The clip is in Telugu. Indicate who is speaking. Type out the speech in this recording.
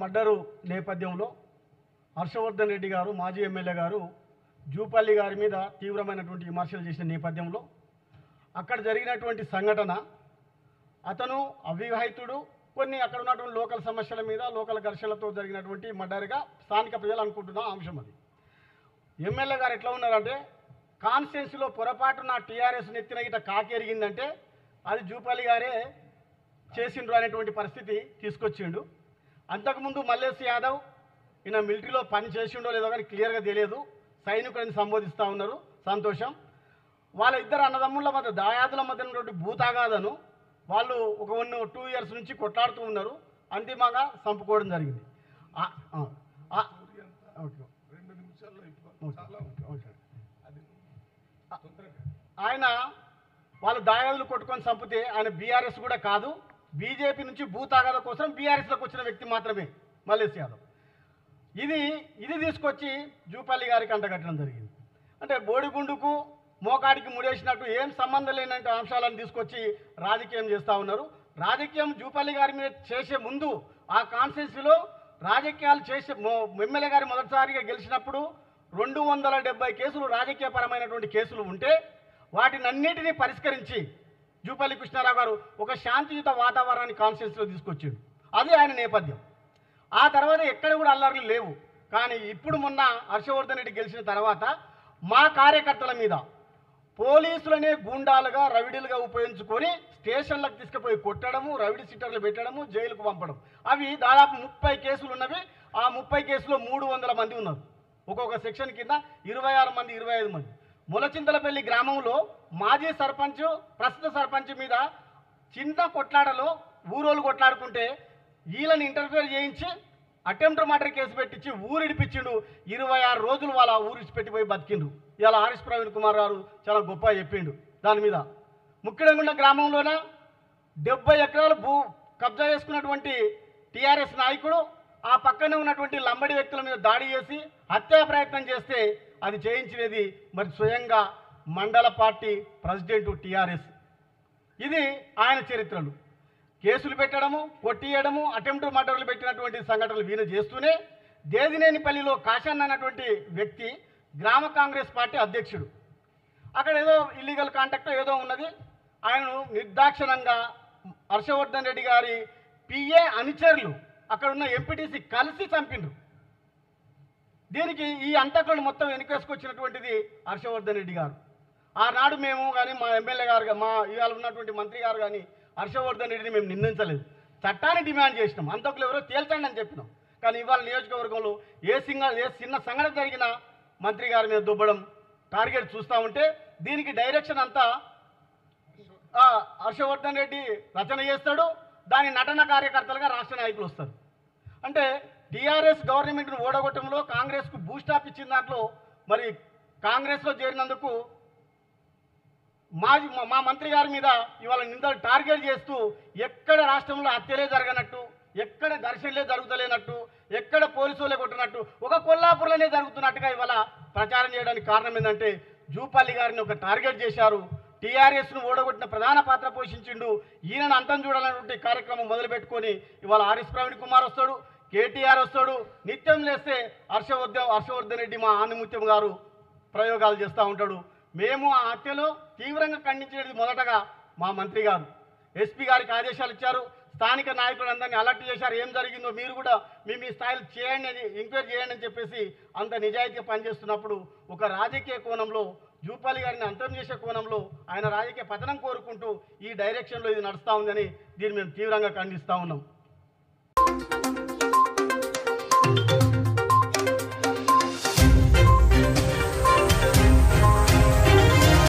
Speaker 1: మర్డరు నేపథ్యంలో హర్షవర్ధన్ రెడ్డి గారు మాజీ ఎమ్మెల్యే గారు జూపల్లి గారి మీద తీవ్రమైనటువంటి విమర్శలు చేసిన నేపథ్యంలో అక్కడ జరిగినటువంటి సంఘటన అతను అవివాహితుడు కొన్ని అక్కడ ఉన్నటువంటి లోకల్ సమస్యల మీద లోకల్ ఘర్షణలతో జరిగినటువంటి మర్డర్గా స్థానిక ప్రజలు అనుకుంటున్న అంశం. అది ఎమ్మెల్యే గారు ఎట్లా ఉన్నారంటే కాన్స్టిట్యున్సీలో పొరపాటున టీఆర్ఎస్ నెత్తిన గిట్ట కాకెరిగిందంటే అది జూపల్లి గారే చేసిండ్రు అనేటువంటి పరిస్థితి తీసుకొచ్చిండు. అంతకుముందు మల్లేష్ యాదవ్ ఈయన మిలిటరీలో పని చేసిండో లేదో కానీ క్లియర్గా తెలియదు, సైనికులని సంబోధిస్తూ ఉన్నారు, సంతోషం. వాళ్ళ ఇద్దరు అన్నదమ్ముల మధ్య దాయాదుల మధ్య ఉన్నటువంటి భూతాగాదను వాళ్ళు ఒక 2 ఇయర్స్ నుంచి కొట్లాడుతూ ఉన్నారు. అంతిమంగా చంపుకోవడం జరిగింది. ఆయన వాళ్ళు దాయాదులు కొట్టుకొని చంపితే ఆయన బీఆర్ఎస్ కూడా కాదు, బీజేపీ నుంచి భూతాగాద కోసం బీఆర్ఎస్లోకి వచ్చిన వ్యక్తి మాత్రమే మల్లేష్ యాదవ్. ఇది తీసుకొచ్చి జూపల్లి గారికి అంటగట్టడం జరిగింది. అంటే బోడిగుండుకు మోకాడికి ముడేసినట్టు ఏం సంబంధం లేనంటే అంశాలను తీసుకొచ్చి రాజకీయం చేస్తూ ఉన్నారు. రాజకీయం జూపల్లి గారి మీద చేసే ముందు ఆ కాన్స్టిట్యున్సీలో రాజకీయాలు చేసే ఎమ్మెల్యే గారు మొదటిసారిగా గెలిచినప్పుడు 270 కేసులు రాజకీయపరమైనటువంటి కేసులు ఉంటే వాటినన్నిటినీ పరిష్కరించి జూపల్లి కృష్ణారావు గారు ఒక శాంతియుత వాతావరణాన్ని కాన్స్టిట్యున్సీలో తీసుకొచ్చాడు. అది ఆయన నేపథ్యం. ఆ తర్వాత ఎక్కడ కూడా అల్లర్లు లేవు. కానీ ఇప్పుడు మొన్న హర్షవర్ధన్ రెడ్డి గెలిచిన తర్వాత మా కార్యకర్తల మీద పోలీసులనే గూండాలుగా రవిడీలుగా ఉపయోగించుకొని స్టేషన్లకు తీసుకుపోయి కొట్టడము, రవిడీ సిట్టర్లు పెట్టడము, జైలుకు పంపడం. అవి దాదాపు 30 కేసులు ఉన్నవి. ఆ 30 కేసులో 300 మంది ఉన్నారు. ఒక్కొక్క సెక్షన్ కింద 26 మంది 25 మంది. ములచింతలపల్లి గ్రామంలో మాజీ సర్పంచ్ ప్రస్తుత సర్పంచ్ మీద చిన్న కొట్లాటలో ఊరోళ్ళు కొట్లాడుకుంటే వీళ్ళని ఇంటర్ఫియర్ చేయించి అటెంప్ట్ మర్డర్ కేసు పెట్టించి ఊరిడిపించిండు. 26 రోజులు వాళ్ళ ఊరిడిచి పెట్టిపోయి బతికిండు. ఇలా ఆర్ఎస్ ప్రవీణ్ కుమార్ గారు చాలా గొప్పగా చెప్పిండు దాని మీద. ముక్కిడంగుండ గ్రామంలోన 70 ఎకరాలు భూ కబ్జా చేసుకున్నటువంటి టీఆర్ఎస్ నాయకుడు ఆ పక్కనే ఉన్నటువంటి లంబడి వ్యక్తుల మీద దాడి చేసి హత్యా ప్రయత్నం చేస్తే అది చేయించినది మరి స్వయంగా మండల పార్టీ ప్రెసిడెంట్ టీఆర్ఎస్. ఇది ఆయన చరిత్రలు. కేసులు పెట్టడము, కొట్టియడము, అటెంప్ట్ మర్డర్లు పెట్టినటువంటి సంఘటనలు వీణ చేస్తూనే దేదినేనిపల్లిలో కాశన్ అన్నటువంటి వ్యక్తి గ్రామ కాంగ్రెస్ పార్టీ అధ్యక్షుడు. అక్కడ ఏదో ఇల్లీగల్ కాంటాక్ట్ ఏదో ఉన్నది. ఆయనను నిర్దాక్షిణంగా హర్షవర్ధన్ రెడ్డి గారి పిఏ అనుచరులు అక్కడ ఉన్న ఎంపీటీసీ కలిసి చంపిండ్రు. దీనికి ఈ అంతకులను మొత్తం వెనుకేసుకొచ్చినటువంటిది హర్షవర్ధన్ రెడ్డి గారు. ఆనాడు మేము కానీ మా ఎమ్మెల్యే గారు మా ఇవాళ ఉన్నటువంటి మంత్రి గారు కానీ హర్షవర్ధన్ రెడ్డిని మేము నిందించలేదు, చట్టాన్ని డిమాండ్ చేసినాం. అంతకులు ఎవరో తేల్చండి అని చెప్పినాం. కానీ ఇవాళ నియోజకవర్గంలో ఏ చిన్న సంఘటన జరిగినా మంత్రి గారి మీద దుబ్బడం, టార్గెట్ చూస్తూ ఉంటే దీనికి డైరెక్షన్ అంతా హర్షవర్ధన్ రెడ్డి రచన చేస్తాడు. దాని నటన కార్యకర్తలుగా రాష్ట్ర నాయకులు వస్తారు. అంటే టీఆర్ఎస్ గవర్నమెంట్ను ఓడగొట్టడంలో కాంగ్రెస్కు బూస్టాప్ ఇచ్చిన దాంట్లో మరి కాంగ్రెస్లో చేరినందుకు మా మంత్రి గారి మీద ఇవాళ నిందలు టార్గెట్ చేస్తూ ఎక్కడ రాష్ట్రంలో హత్యలే జరగనట్టు, ఎక్కడ ఘర్షణలే జరుగుతలేనట్టు, ఎక్కడ పోలీసులే కొట్టినట్టు, ఒక కొల్లాపూర్లోనే జరుగుతున్నట్టుగా ఇవాళ ప్రచారం చేయడానికి కారణం ఏంటంటే జూపల్లి గారిని ఒక టార్గెట్ చేశారు. టీఆర్ఎస్ను ఓడగొట్టిన ప్రధాన పాత్ర పోషించిండు. ఈయనను అంతం చూడాలన్నటువంటి కార్యక్రమం మొదలుపెట్టుకొని ఇవాళ ఆర్ఎస్ ప్రవీణ్ కుమార్ వస్తాడు, కేటీఆర్ వస్తాడు. నిత్యం లేస్తే హర్షవర్ధన్ రెడ్డి మా ఆనిముత్యం గారు ప్రయోగాలు చేస్తూ ఉంటాడు. మేము ఆ హత్యలో తీవ్రంగా ఖండించినది మొదటగా మా మంత్రి గారు. ఎస్పీ గారికి ఆదేశాలు ఇచ్చారు, స్థానిక నాయకులందరినీ అలర్ట్ చేశారు. ఏం జరిగిందో మీరు కూడా మీ స్థాయిలో చేయండి అని, ఎంక్వైరీ చేయండి అని చెప్పేసి అంత నిజాయితీగా పనిచేస్తున్నప్పుడు ఒక రాజకీయ కోణంలో జూపల్లి గారిని అంతం చేసే కోణంలో ఆయన రాజకీయ పతనం కోరుకుంటూ ఈ డైరెక్షన్లో ఇది నడుస్తూ ఉందని దీన్ని మేము తీవ్రంగా ఖండిస్తూ ఉన్నాం.